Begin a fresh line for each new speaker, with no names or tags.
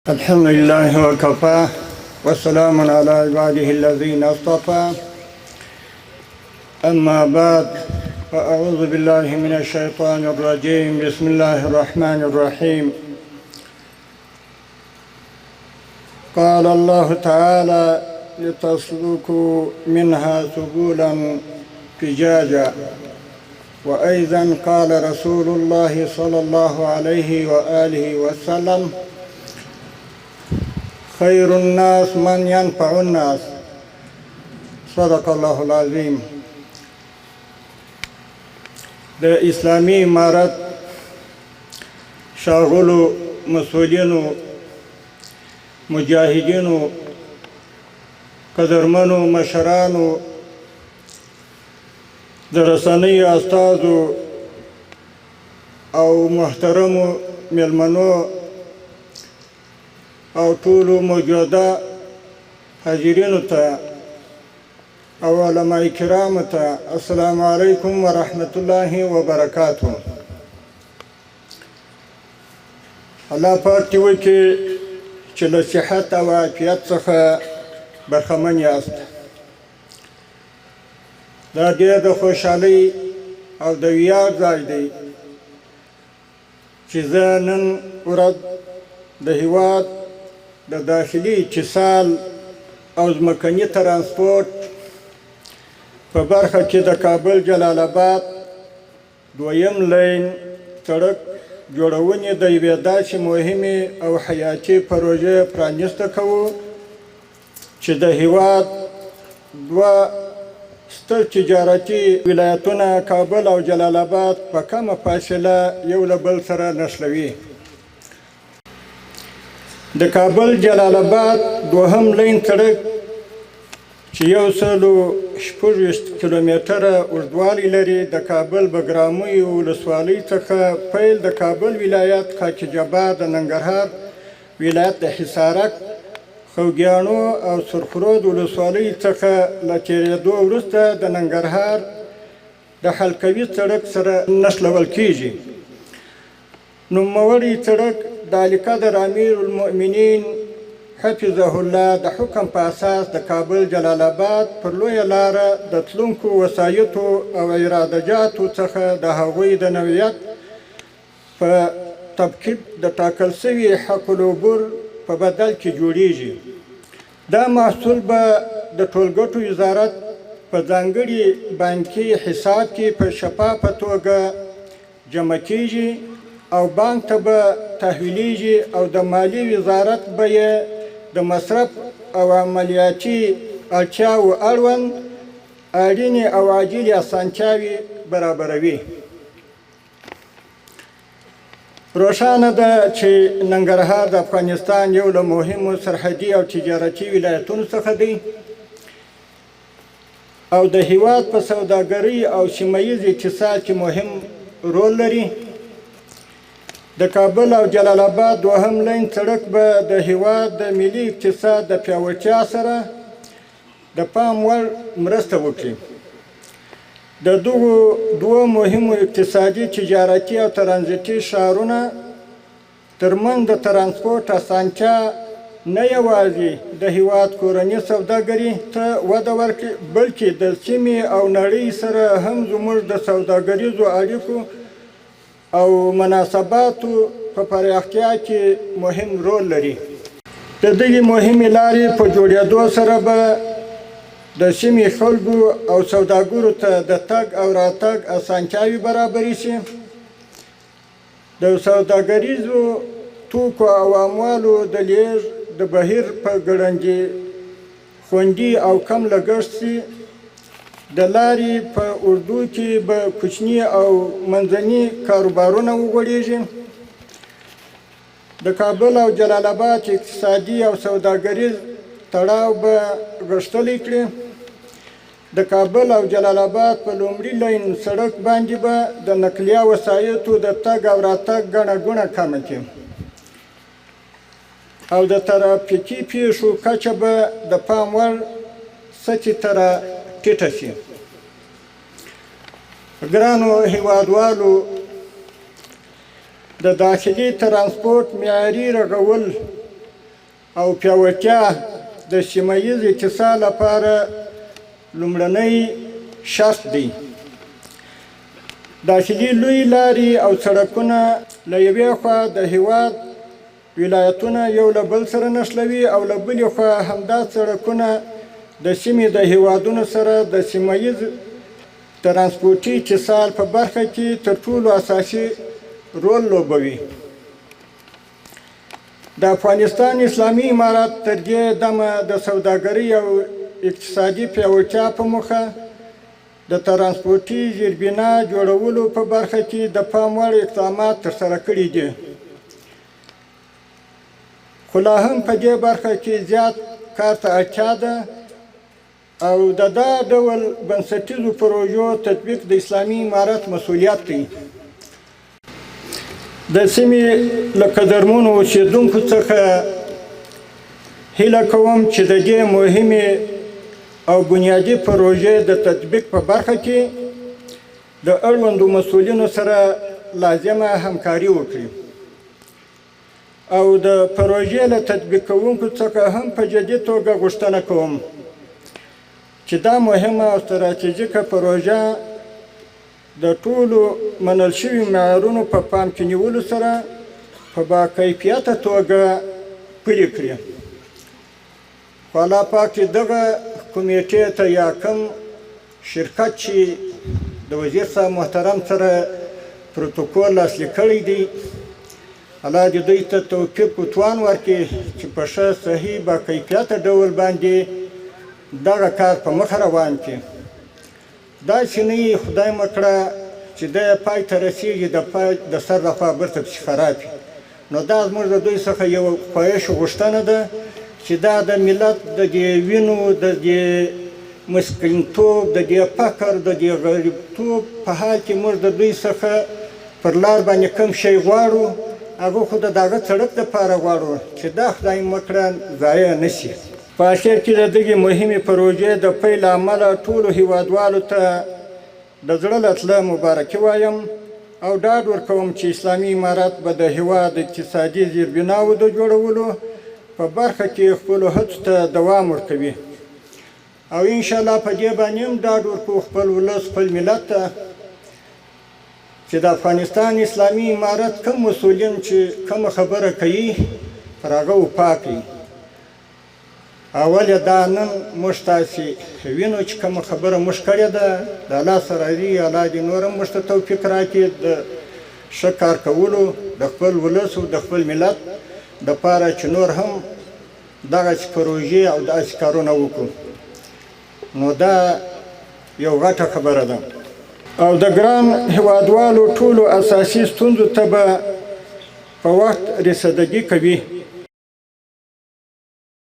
الحمد لله وكفى والسلام على عباده الذين اصطفى أما بعد فأعوذ بالله من الشيطان الرجيم بسم الله الرحمن الرحيم قال الله تعالى لتسلكوا منها سبلا فجاجا وأيضا قال رسول الله صلى الله عليه وآله وسلم خير الناس من ينفع الناس صدق الله العظيم. د اسلامي امارت شاغلو مسؤولینو مجاهدینو قدرمنو مشرانو د رسنیو استازو او محترمو مېلمنو او ټولو موجوده حاضرینو ته او علماء کرامو ته السلام علیکم ورحمت الله وبرکاته. الله پاک دې وکړي چې له صحت او عافیت څخه برخمن یاست. دا ډېر د خوشحالۍ او د ویاړ ځای دی چې زه نن ورځ د هېواد د داخلي اتصال او ځمکني ترانسپورټ په برخه کې د کابل جلال آباد دویم لین سړک جوړونې د یوې داسې مهمې او حیاتي پروژې پرانیسته کوو چې د هېواد دوه ستر تجارتي ولایتونه کابل او جلال آباد په کمه فاصله یو له بل سره نښلوي. د کابل جلال آباد دوهم لین سړک چې 126 کیلومتره اوږدوالی لري د کابل بګرامۍ ولسوالۍ څخه پیل د کابل ولایت خاک جبار د ننګرهار ولایت د حصارک خوږیاڼو او سرخرود ولسوالۍ څخه له تېرېدو وروسته د ننګرهار د حلقوي سړک سره نښلول کیږي. نوموړی سړک د علیقدر امیر المؤمنین حفظه الله د حکم په اساس د کابل جلال آباد پر لویه لاره د تلونکو وسایطو او عراده څخه د هغوی د نوعیت په تبکیب د ټاکل سوي حق العبور په بدل کې جوړیږي. دا محصول به د ټولګټو وزارت په ځانګړي بانکي حساب کې په شفافه توګه جمع کیږي او بانک ته به تحویلیږي او د مالیې وزارت به یې د مصرف او عملیاتي اړتیاو اړوند اړینې او عاجلې اسانتیاوې برابروي. روښانه ده چې ننګرهار د افغانستان یو له مهمو سرحدي او تجارتي ولایتونو څخه دی او د هېواد په سوداګرۍ او سیمه ییز اقتصاد کې مهم رول لري. د کابل او جلال آباد دوهم لین سړک به د هېواد د ملي اقتصاد د پیاوړتیا سره د پام وړ مرسته وکړي. د دغو دوه مهمو اقتصادي تجارتي او ترانزیتي ښارونو ترمنځ د ترانسپورټ اسانتیا نه یوازې د هېواد کورني سوداګرۍ ته وده ورکړي بلکې د سیمې او نړۍ سره هم زموږ د سوداګریزو اړیکو او مناسباتو په پراختیا کې مهم رول لري. د دغې مهمې لارې په جوړېدو سره به د سیمې خلکو او سوداګرو ته د تګ او راتګ اسانتیاوې برابرې شي. د سوداګریزو توکو او اموالو د لیږد د بهیر په ګړندي خوندي او کم لګښت شي. د لارې په اردو کې به کوچني او منځني کاروبارونه وغوړېږي. د کابل او جلال آباد اقتصادي او سوداګریز تړاو به غښتلی کړي. د کابل او جلال آباد په لومړي لین سړک باندې به د نقلیه وسایطو د تګ او راتګ ګڼه ګوڼه کمه کړي او د ترافیکي پیښو کچه به د پام وړ سطحې ته را ټیټه شي. ګرانو هېوادوالو، د داخلي ترانسپورټ معیاري رغول او پیاوړتیا د سیمه ییز اتصال لپاره لومړنی شرط دی. داخلي لوی لارې او سړکونه له یوې خوا د هیواد ولایتونه یو له بل سره نښلوي او له بلې خوا همدا سړکونه د سیمې د هیوادونو سره د سیمه ییز ترانسپورټي اتصال په برخه کې تر ټولو اساسي رول لوبوي. د افغانستان اسلامي امارات تر دې دمه د سوداګرۍ او اقتصادي پیاوړتیا په موخه د ترانسپورټي زیربنا جوړولو په برخه کې د پام وړ اقدامات ترسره کړي دي، خو لا هم په دې برخه کې زیات کار ته اړتیا ده او د دا ډول بنسټیزو پروژو تطبیق د اسلامي امارت مسؤلیت دی. د سیمې له قدرمنو اوسېدونکو څخه هیله کوم چې د دې مهمې او بنیادي پروژې د تطبیق په برخه کې د اړوندو مسؤلینو سره لازمه همکاري وکړي او د پروژې له تطبیق کوونکو څخه هم په جدي توګه غوښتنه کوم چې دا مهمه او ستراتیژیکه پروژه د ټولو منل شوي معیارونو په پام کې نیولو سره په باکیفیته توګه پلي کړي. خو الله پاک چې دغه کمیټې ته یا کوم شرکت چې د وزیر صاحب محترم سره پروتوکول لاسلیک کړی دی، الله دې دوی ته توفیق و توان ورکړي چې په ښه صحیح باکیفیته ډول باندې دغه کار په مخ روان کړي. داسې نه یي خدای مه کړه چې د پای ته رسېږي د سر لخوا بیرته پسې خراب وي. نو دا زموږ د دوی څخه یو خواهش غوښتنه ده چې دا د ملت د دې وینو د دې مسکینتوب د دې فقر د دې غریبتوب په حال کې موږ د دوی څخه پر لار باندې کوم شی غواړو، هغه خو د دغه سړک دپاره غواړو چې دا خدای مه کړه ضایع نه شي. په اخر کې د دغې مهمې پروژې د پیل امله ټولو هیوادوالو ته د زړه له تله مبارکي وایم او ډاډ ورکوم چې اسلامي امارت به د هیواد اقتصادي زیربناو د جوړولو په برخه کې خپلو هڅو ته دوام ورکوي او انشاءالله په دې باندې هم ډاډ ورکوو خپل ولس خپل ملت ته چې د افغانستان اسلامي امارت کوم مسؤلین چې کومه خبره کوي پر هغه وفا کوي. اول دا نن موږ تاسې وینو چې کومه خبره موږ کړې ده، د الله سره دي الله دې نور هم موږ ته توفیق راکړي د ښه کار کولو د خپل ولس او د خپل ملت دپاره چې نور هم دغسې پروژې او داسې کارونه وکړو. نو دا یو غټه خبره ده او د ګران هیوادوالو ټولو اساسي ستونزو ته به په وخت رسیدګي کوي.